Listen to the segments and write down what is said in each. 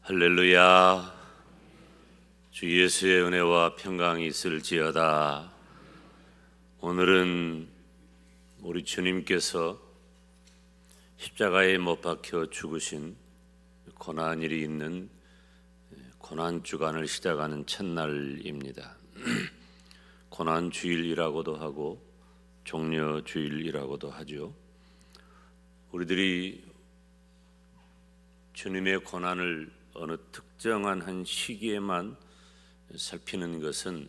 할렐루야. 주 예수의 은혜와 평강이 있을지어다. 오늘은 우리 주님께서 십자가에 못 박혀 죽으신 고난일이 있는 고난주간을 시작하는 첫날입니다. 고난주일이라고도 하고 종려주일이라고도 하죠. 우리들이 주님의 고난을 어느 특정한 한 시기에만 살피는 것은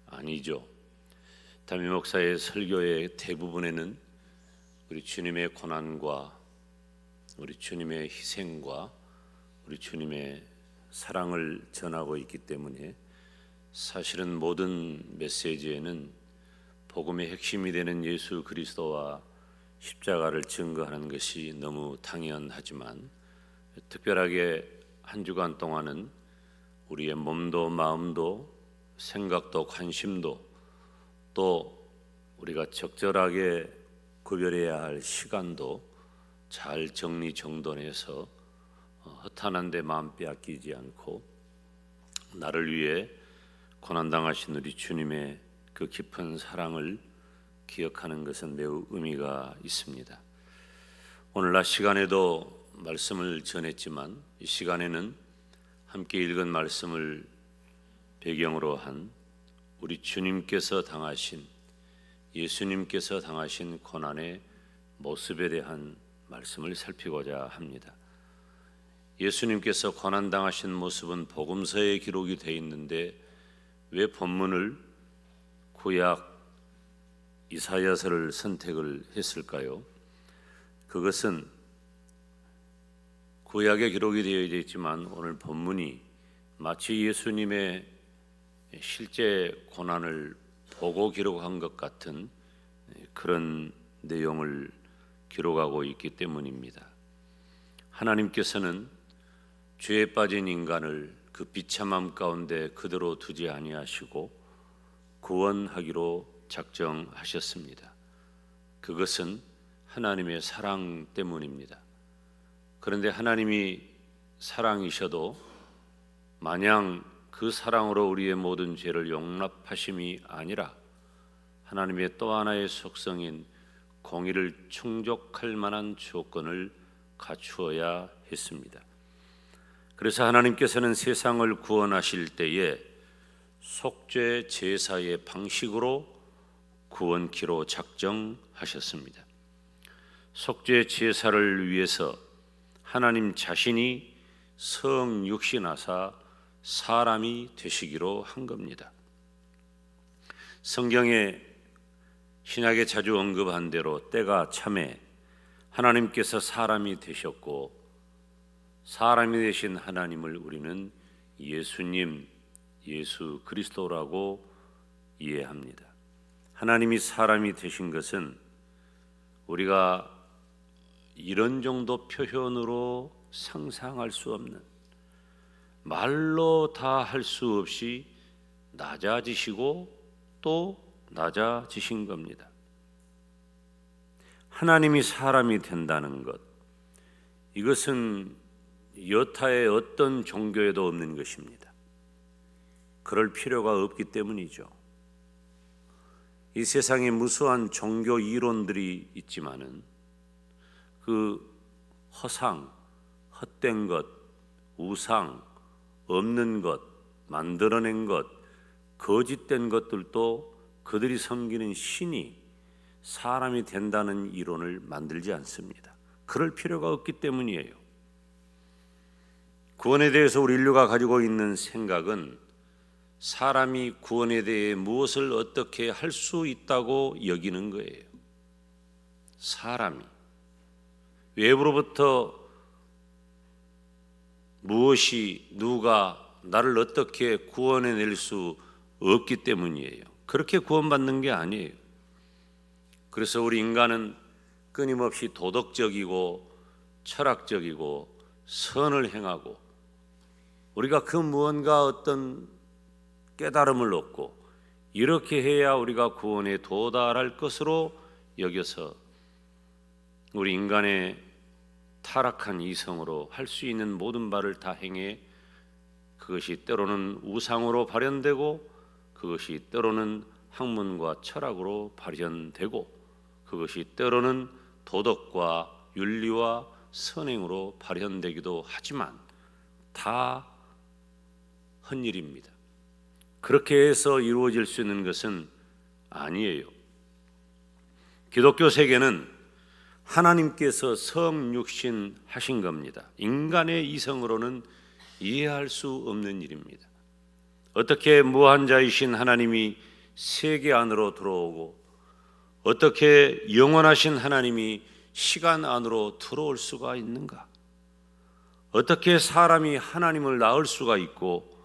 아니죠. 담임 목사의 설교의 대부분에는 우리 주님의 고난과 우리 주님의 희생과 우리 주님의 사랑을 전하고 있기 때문에 사실은 모든 메시지에는 복음의 핵심이 되는 예수 그리스도와 십자가를 증거하는 것이 너무 당연하지만 특별하게 한 주간 동안은 우리의 몸도 마음도 생각도 관심도 또 우리가 적절하게 구별해야 할 시간도 잘 정리정돈해서 허탄한 데 마음 빼앗기지 않고 나를 위해 고난당하신 우리 주님의 그 깊은 사랑을 기억하는 것은 매우 의미가 있습니다. 오늘 낮 시간에도 말씀을 전했지만 이 시간에는 함께 읽은 말씀을 배경으로 한 우리 주님께서 당하신 예수님께서 당하신 고난의 모습에 대한 말씀을 살피고자 합니다. 예수님께서 고난당하신 모습은 복음서에 기록이 되어 있는데 왜 본문을 구약 이사야서를 선택을 했을까요? 그것은 구약에 기록이 되어 있지만 오늘 본문이 마치 예수님의 실제 고난을 보고 기록한 것 같은 그런 내용을 기록하고 있기 때문입니다. 하나님께서는 죄에 빠진 인간을 그 비참함 가운데 그대로 두지 아니하시고 구원하기로 작정하셨습니다. 그것은 하나님의 사랑 때문입니다. 그런데 하나님이 사랑이셔도 마냥 그 사랑으로 우리의 모든 죄를 용납하심이 아니라 하나님의 또 하나의 속성인 공의를 충족할 만한 조건을 갖추어야 했습니다. 그래서 하나님께서는 세상을 구원하실 때에 속죄 제사의 방식으로 구원키로 작정하셨습니다. 속죄 제사를 위해서 하나님 자신이 성육신하사 사람이 되시기로 한 겁니다. 성경에 신약에 자주 언급한 대로 때가 참에 하나님께서 사람이 되셨고 사람이 되신 하나님을 우리는 예수님, 예수 그리스도라고 이해합니다. 하나님이 사람이 되신 것은 우리가 이런 정도 표현으로 상상할 수 없는 말로 다 할 수 없이 낮아지시고 또 낮아지신 겁니다. 하나님이 사람이 된다는 것, 이것은 여타의 어떤 종교에도 없는 것입니다. 그럴 필요가 없기 때문이죠. 이 세상에 무수한 종교 이론들이 있지만은 그 허상, 헛된 것, 우상, 없는 것, 만들어낸 것, 거짓된 것들도 그들이 섬기는 신이 사람이 된다는 이론을 만들지 않습니다. 그럴 필요가 없기 때문이에요. 구원에 대해서 우리 인류가 가지고 있는 생각은 사람이 구원에 대해 무엇을 어떻게 할 수 있다고 여기는 거예요. 사람이 외부로부터 무엇이 누가 나를 어떻게 구원해낼 수 없기 때문이에요. 그렇게 구원받는 게 아니에요. 그래서 우리 인간은 끊임없이 도덕적이고 철학적이고 선을 행하고 우리가 그 무언가 어떤 깨달음을 얻고 이렇게 해야 우리가 구원에 도달할 것으로 여겨서 우리 인간의 타락한 이성으로 할 수 있는 모든 바를 다 행해 그것이 때로는 우상으로 발현되고 그것이 때로는 학문과 철학으로 발현되고 그것이 때로는 도덕과 윤리와 선행으로 발현되기도 하지만 다 헛일입니다. 그렇게 해서 이루어질 수 있는 것은 아니에요. 기독교 세계는 하나님께서 성육신 하신 겁니다. 인간의 이성으로는 이해할 수 없는 일입니다. 어떻게 무한자이신 하나님이 세계 안으로 들어오고 어떻게 영원하신 하나님이 시간 안으로 들어올 수가 있는가? 어떻게 사람이 하나님을 낳을 수가 있고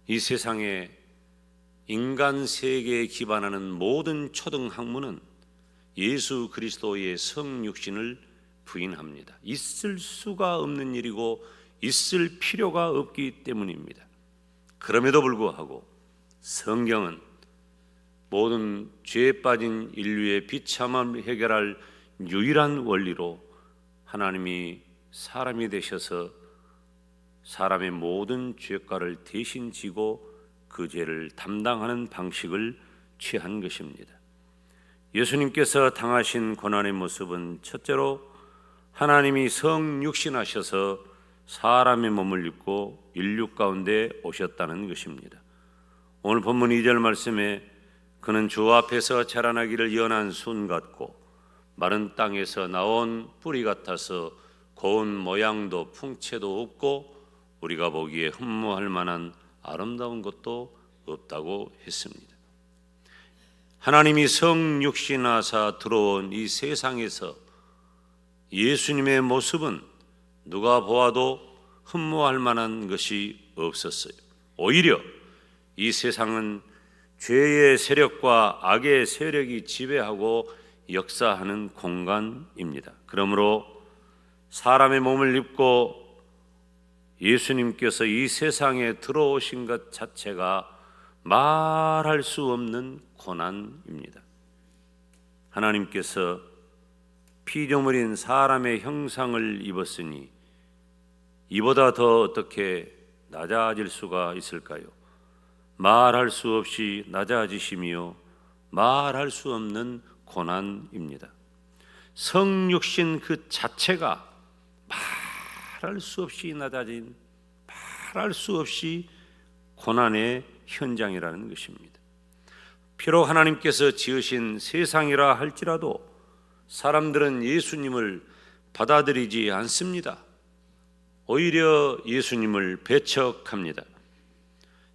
이 세상에 인간 세계에 기반하는 모든 초등 학문은 예수 그리스도의 성육신을 부인합니다. 있을 수가 없는 일이고 있을 필요가 없기 때문입니다. 그럼에도 불구하고 성경은 모든 죄에 빠진 인류의 비참함을 해결할 유일한 원리로 하나님이 사람이 되셔서 사람의 모든 죄가를 대신 지고 그 죄를 담당하는 방식을 취한 것입니다. 예수님께서 당하신 고난의 모습은 첫째로 하나님이 성육신하셔서 사람의 몸을 입고 인류 가운데 오셨다는 것입니다. 오늘 본문 2절 말씀에 그는 주 앞에서 자라나기를 연한 순 같고 마른 땅에서 나온 뿌리 같아서 고운 모양도 풍채도 없고 우리가 보기에 흠모할 만한 아름다운 것도 없다고 했습니다. 하나님이 성육신하사 들어온 이 세상에서 예수님의 모습은 누가 보아도 흠모할 만한 것이 없었어요. 오히려 이 세상은 죄의 세력과 악의 세력이 지배하고 역사하는 공간입니다. 그러므로 사람의 몸을 입고 예수님께서 이 세상에 들어오신 것 자체가 말할 수 없는 고난입니다. 하나님께서 피조물인 사람의 형상을 입었으니 이보다 더 어떻게 낮아질 수가 있을까요? 말할 수 없이 낮아지시며 말할 수 없는 고난입니다. 성육신 그 자체가 말할 수 없이 낮아진, 말할 수 없이 고난의 현장이라는 것입니다. 비록 하나님께서 지으신 세상이라 할지라도 사람들은 예수님을 받아들이지 않습니다. 오히려 예수님을 배척합니다.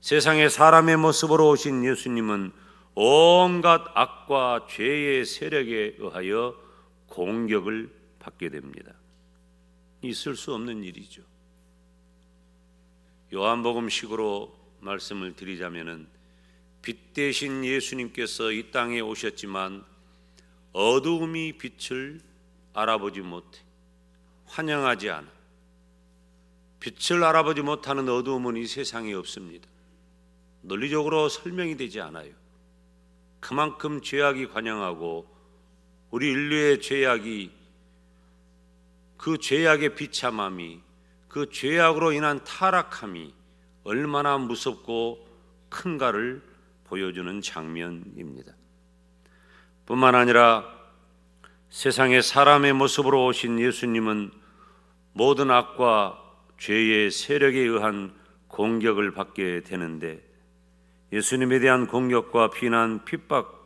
세상에 사람의 모습으로 오신 예수님은 온갖 악과 죄의 세력에 의하여 공격을 받게 됩니다. 있을 수 없는 일이죠. 요한복음식으로 말씀을 드리자면은 빛 대신 예수님께서 이 땅에 오셨지만 어두움이 빛을 알아보지 못해 환영하지 않아. 빛을 알아보지 못하는 어두움은 이 세상에 없습니다. 논리적으로 설명이 되지 않아요. 그만큼 죄악이 관영하고 우리 인류의 죄악이 그 죄악의 비참함이 그 죄악으로 인한 타락함이 얼마나 무섭고 큰가를 보여주는 장면입니다. 뿐만 아니라 세상에 사람의 모습으로 오신 예수님은 모든 악과 죄의 세력에 의한 공격을 받게 되는데 예수님에 대한 공격과 비난, 핍박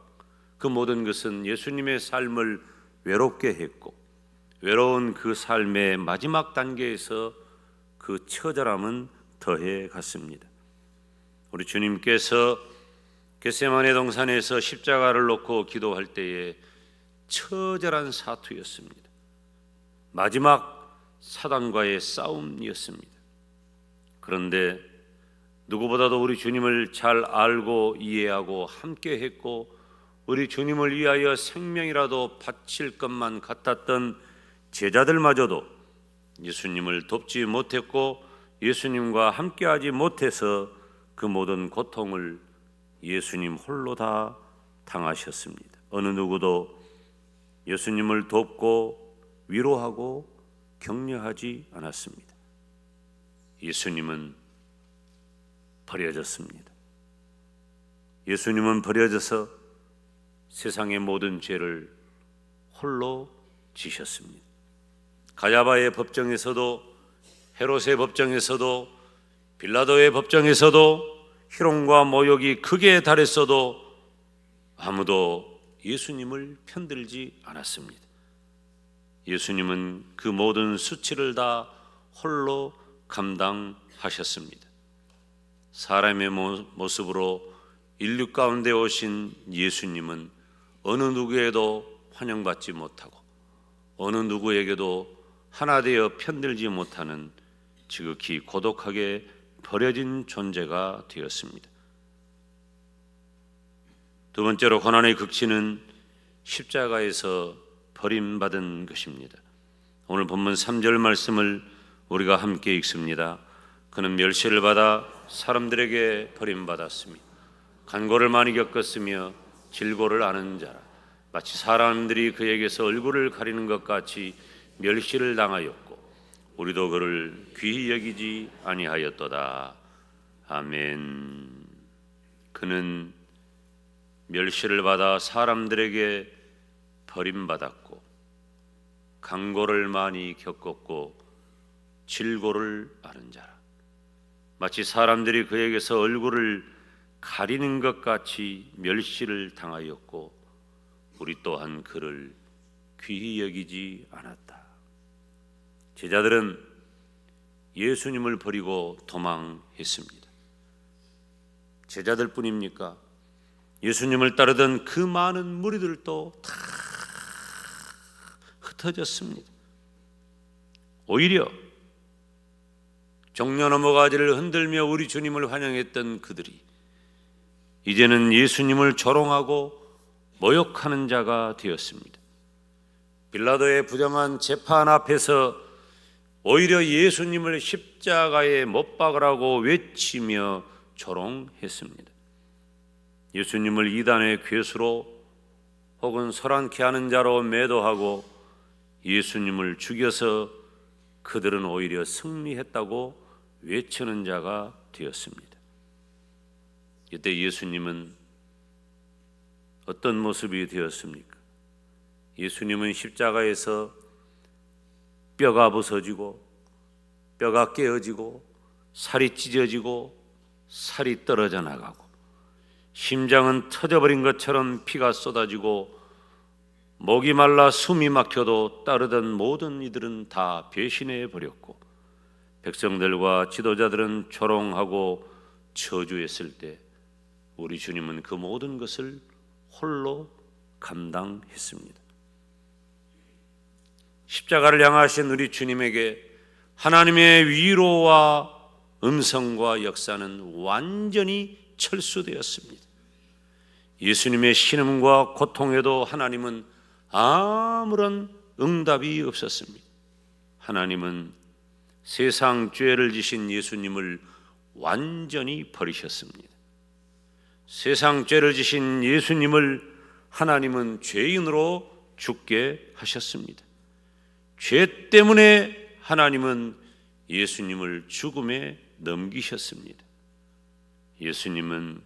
그 모든 것은 예수님의 삶을 외롭게 했고 외로운 그 삶의 마지막 단계에서 그 처절함은 더해 갔습니다. 우리 주님께서 겟세마네 동산에서 십자가를 놓고 기도할 때에 처절한 사투였습니다. 마지막 사단과의 싸움이었습니다. 그런데 누구보다도 우리 주님을 잘 알고 이해하고 함께 했고 우리 주님을 위하여 생명이라도 바칠 것만 같았던 제자들마저도 예수님을 돕지 못했고 예수님과 함께하지 못해서 그 모든 고통을 예수님 홀로 다 당하셨습니다. 어느 누구도 예수님을 돕고 위로하고 격려하지 않았습니다. 예수님은 버려졌습니다. 예수님은 버려져서 세상의 모든 죄를 홀로 지셨습니다. 가야바의 법정에서도, 헤롯의 법정에서도, 빌라도의 법정에서도 희롱과 모욕이 극에 달했어도 아무도 예수님을 편들지 않았습니다. 예수님은 그 모든 수치를 다 홀로 감당하셨습니다. 사람의 모습으로 인류 가운데 오신 예수님은 어느 누구에도 환영받지 못하고 어느 누구에게도 하나 되어 편들지 못하는 지극히 고독하게 버려진 존재가 되었습니다. 두 번째로 고난의 극치는 십자가에서 버림받은 것입니다. 오늘 본문 3절 말씀을 우리가 함께 읽습니다. 그는 멸시를 받아 사람들에게 버림받았으며 간고를 많이 겪었으며 질고를 아는 자라. 마치 사람들이 그에게서 얼굴을 가리는 것 같이 멸시를 당하였고 우리도 그를 귀히 여기지 아니하였도다. 아멘. 그는 멸시를 받아 사람들에게 버림받았고 간고를 많이 겪었고 질고를 아는 자라. 마치 사람들이 그에게서 얼굴을 가리는 것 같이 멸시를 당하였고 우리 또한 그를 귀히 여기지 않았다. 제자들은 예수님을 버리고 도망했습니다. 제자들 뿐입니까? 예수님을 따르던 그 많은 무리들도 다 흩어졌습니다. 오히려 종려나무 가지를 흔들며 우리 주님을 환영했던 그들이 이제는 예수님을 조롱하고 모욕하는 자가 되었습니다. 빌라도의 부정한 재판 앞에서 오히려 예수님을 십자가에 못 박으라고 외치며 조롱했습니다. 예수님을 이단의 괴수로 혹은 소란케 하는 자로 매도하고 예수님을 죽여서 그들은 오히려 승리했다고 외치는 자가 되었습니다. 이때 예수님은 어떤 모습이 되었습니까? 예수님은 십자가에서 뼈가 부서지고 뼈가 깨어지고 살이 찢어지고 살이 떨어져 나가고 심장은 터져버린 것처럼 피가 쏟아지고 목이 말라 숨이 막혀도 따르던 모든 이들은 다 배신해 버렸고 백성들과 지도자들은 조롱하고 저주했을 때 우리 주님은 그 모든 것을 홀로 감당했습니다. 십자가를 향하신 우리 주님에게 하나님의 위로와 음성과 역사는 완전히 철수되었습니다. 예수님의 신음과 고통에도 하나님은 아무런 응답이 없었습니다. 하나님은 세상 죄를 지신 예수님을 완전히 버리셨습니다. 세상 죄를 지신 예수님을 하나님은 죄인으로 죽게 하셨습니다. 죄 때문에 하나님은 예수님을 죽음에 넘기셨습니다. 예수님은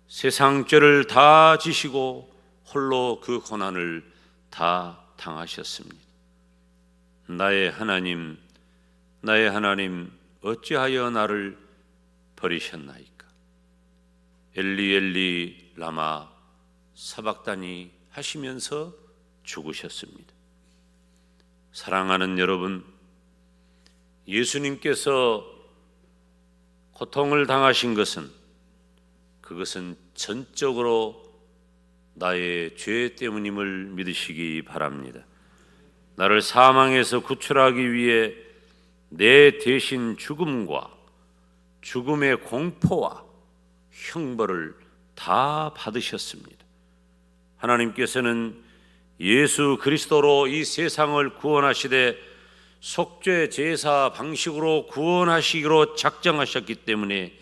세상 죄를 다 지시고 홀로 그 고난을 다 당하셨습니다. 나의 하나님, 나의 하나님, 어찌하여 나를 버리셨나이까? 엘리 엘리 라마 사박다니 하시면서 죽으셨습니다. 사랑하는 여러분, 예수님께서 고통을 당하신 것은 그것은 전적으로 나의 죄 때문임을 믿으시기 바랍니다. 나를 사망에서 구출하기 위해 내 대신 죽음과 죽음의 공포와 형벌을 다 받으셨습니다. 하나님께서는 예수 그리스도로 이 세상을 구원하시되 속죄 제사 방식으로 구원하시기로 작정하셨기 때문에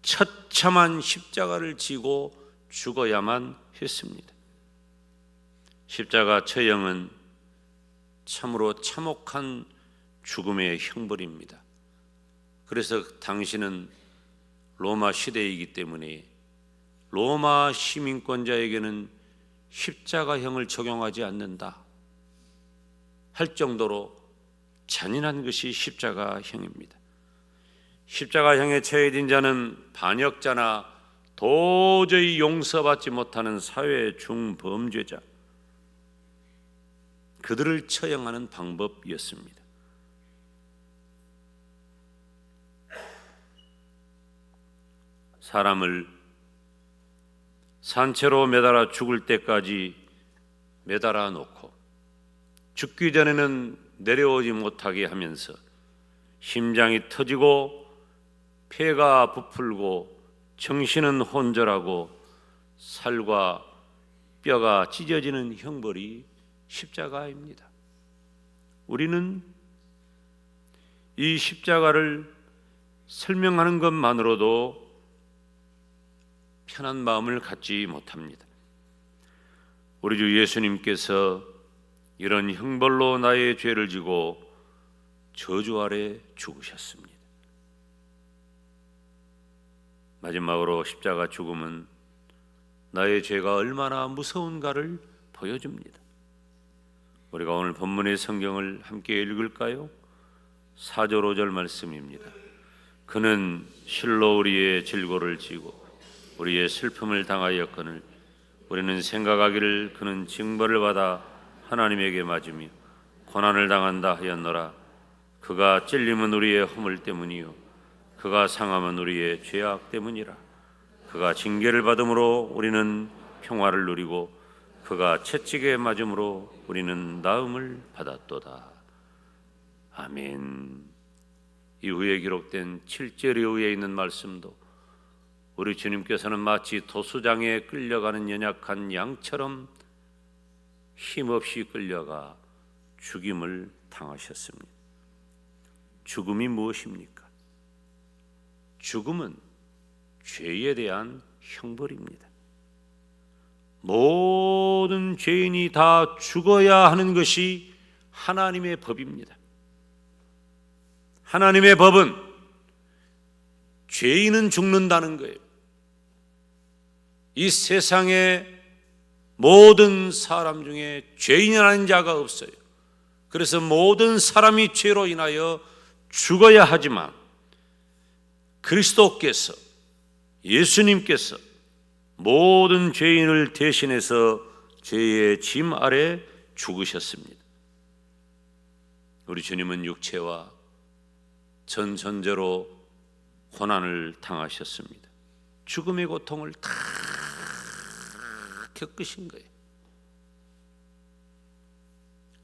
처참한 십자가를 지고 죽어야만 했습니다. 십자가 처형은 참으로 참혹한 죽음의 형벌입니다. 그래서 당시는 로마 시대이기 때문에 로마 시민권자에게는 십자가형을 적용하지 않는다 할 정도로 잔인한 것이 십자가형입니다. 십자가형에 처해진 자는 반역자나 도저히 용서받지 못하는 사회 중범죄자, 그들을 처형하는 방법이었습니다. 사람을 산채로 매달아 죽을 때까지 매달아 놓고 죽기 전에는 내려오지 못하게 하면서 심장이 터지고 폐가 부풀고 정신은 혼절하고 살과 뼈가 찢어지는 형벌이 십자가입니다. 우리는 이 십자가를 설명하는 것만으로도 편한 마음을 갖지 못합니다. 우리 주 예수님께서 이런 형벌로 나의 죄를 지고 저주 아래 죽으셨습니다. 마지막으로 십자가 죽음은 나의 죄가 얼마나 무서운가를 보여줍니다. 우리가 오늘 본문의 성경을 함께 읽을까요? 4절 5절 말씀입니다. 그는 실로 우리의 질고를 지고 우리의 슬픔을 당하였거늘 우리는 생각하기를 그는 징벌을 받아 하나님에게 맞으며 고난을 당한다 하였노라. 그가 찔림은 우리의 허물 때문이요 그가 상함은 우리의 죄악 때문이라. 그가 징계를 받음으로 우리는 평화를 누리고 그가 채찍에 맞음으로 우리는 나음을 받았도다. 아멘. 이후에 기록된 7절 이후에 있는 말씀도 우리 주님께서는 마치 도수장에 끌려가는 연약한 양처럼 힘없이 끌려가 죽임을 당하셨습니다. 죽음이 무엇입니까? 죽음은 죄에 대한 형벌입니다. 모든 죄인이 다 죽어야 하는 것이 하나님의 법입니다. 하나님의 법은 죄인은 죽는다는 거예요. 이 세상에 모든 사람 중에 죄인이라는 자가 없어요. 그래서 모든 사람이 죄로 인하여 죽어야 하지만 그리스도께서, 예수님께서 모든 죄인을 대신해서 죄의 짐 아래 죽으셨습니다. 우리 주님은 육체와 전전제로 고난을 당하셨습니다. 죽음의 고통을 다 겪으신 거예요.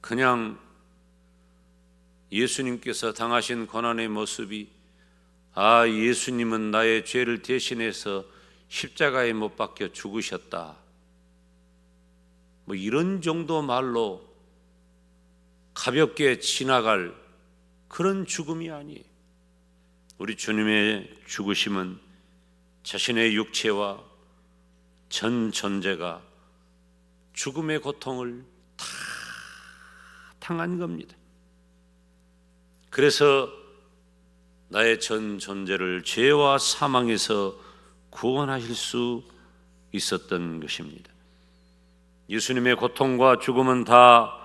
그냥 예수님께서 당하신 고난의 모습이 예수님은 나의 죄를 대신해서 십자가에 못 박혀 죽으셨다, 이런 정도 말로 가볍게 지나갈 그런 죽음이 아니에요. 우리 주님의 죽으심은 자신의 육체와 전 존재가 죽음의 고통을 다 당한 겁니다. 그래서 나의 전 존재를 죄와 사망에서 구원하실 수 있었던 것입니다. 예수님의 고통과 죽음은 다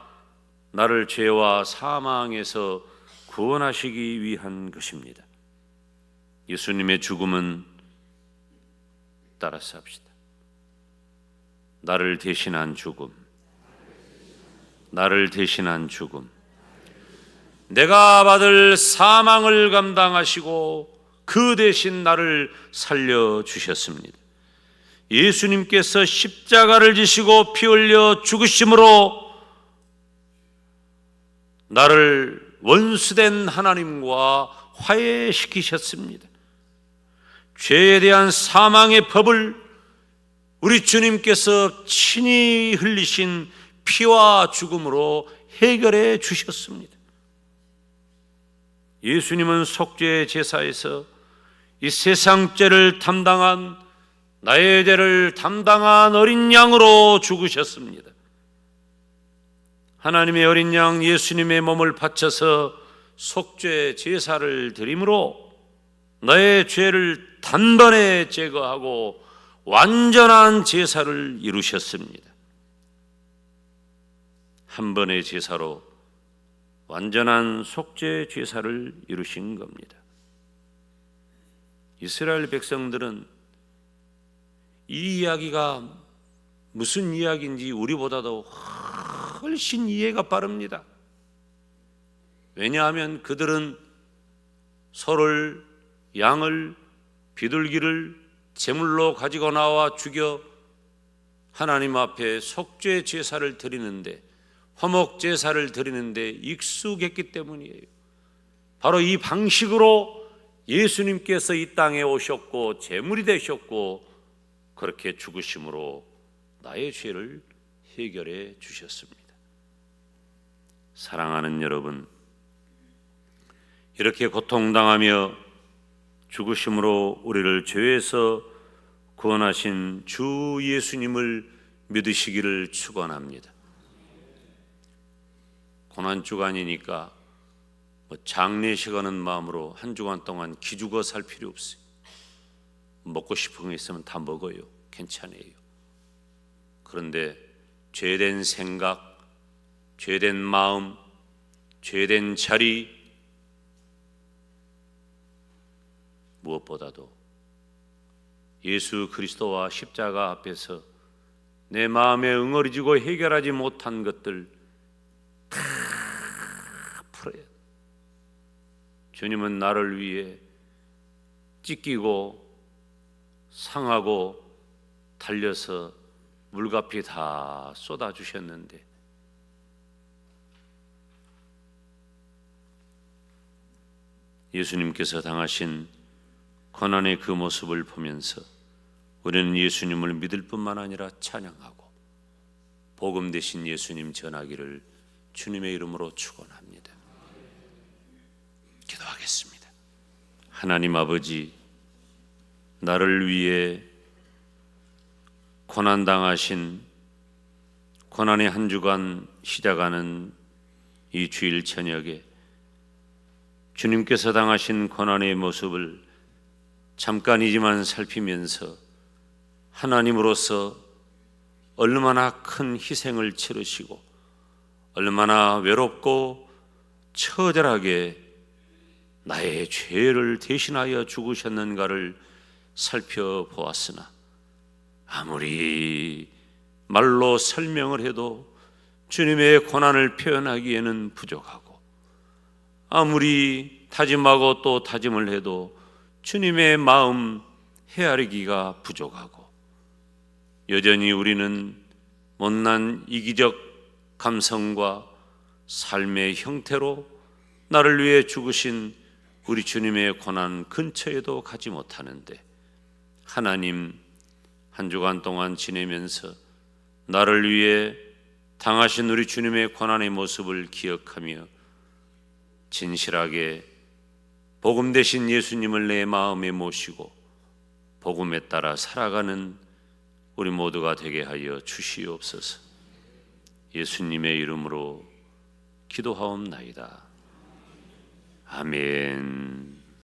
나를 죄와 사망에서 구원하시기 위한 것입니다. 예수님의 죽음은, 따라서 합시다, 나를 대신한 죽음, 나를 대신한 죽음, 내가 받을 사망을 감당하시고 그 대신 나를 살려주셨습니다. 예수님께서 십자가를 지시고 피 흘려 죽으심으로 나를 원수된 하나님과 화해시키셨습니다. 죄에 대한 사망의 법을 우리 주님께서 친히 흘리신 피와 죽음으로 해결해 주셨습니다. 예수님은 속죄 제사에서 이 세상 죄를 담당한 나의 죄를 담당한 어린 양으로 죽으셨습니다. 하나님의 어린 양 예수님의 몸을 바쳐서 속죄 제사를 드림으로 나의 죄를 단번에 제거하고 완전한 제사를 이루셨습니다. 한 번의 제사로 완전한 속죄 제사를 이루신 겁니다. 이스라엘 백성들은 이 이야기가 무슨 이야기인지 우리보다도 훨씬 이해가 빠릅니다. 왜냐하면 그들은 소를, 양을, 비둘기를 제물로 가지고 나와 죽여 하나님 앞에 속죄 제사를 드리는데, 화목 제사를 드리는데 익숙했기 때문이에요. 바로 이 방식으로 예수님께서 이 땅에 오셨고 제물이 되셨고 그렇게 죽으심으로 나의 죄를 해결해 주셨습니다. 사랑하는 여러분, 이렇게 고통당하며 죽으심으로 우리를 죄에서 구원하신 주 예수님을 믿으시기를 축원합니다. 고난주간이니까 장례식하는 마음으로 한 주간 동안 기죽어 살 필요 없어요. 먹고 싶은 거 있으면 다 먹어요. 괜찮아요. 그런데 죄된 생각, 죄된 마음, 죄된 자리, 무엇보다도 예수 그리스도와 십자가 앞에서 내 마음에 응어리지고 해결하지 못한 것들 다 풀어야 돼. 주님은 나를 위해 찢기고 상하고 달려서 물값이 다 쏟아주셨는데 예수님께서 당하신 고난의 그 모습을 보면서 우리는 예수님을 믿을 뿐만 아니라 찬양하고 복음 되신 예수님 전하기를 주님의 이름으로 축원합니다. 기도하겠습니다. 하나님 아버지, 나를 위해 고난당하신 고난의 한 주간 시작하는 이 주일 저녁에 주님께서 당하신 고난의 모습을 잠깐이지만 살피면서 하나님으로서 얼마나 큰 희생을 치르시고 얼마나 외롭고 처절하게 나의 죄를 대신하여 죽으셨는가를 살펴보았으나 아무리 말로 설명을 해도 주님의 고난을 표현하기에는 부족하고 아무리 다짐하고 또 다짐을 해도 주님의 마음 헤아리기가 부족하고 여전히 우리는 못난 이기적 감성과 삶의 형태로 나를 위해 죽으신 우리 주님의 고난 근처에도 가지 못하는데 하나님 한 주간 동안 지내면서 나를 위해 당하신 우리 주님의 고난의 모습을 기억하며 진실하게 복음 되신 예수님을 내 마음에 모시고 복음에 따라 살아가는 우리 모두가 되게 하여 주시옵소서. 예수님의 이름으로 기도하옵나이다. 아멘.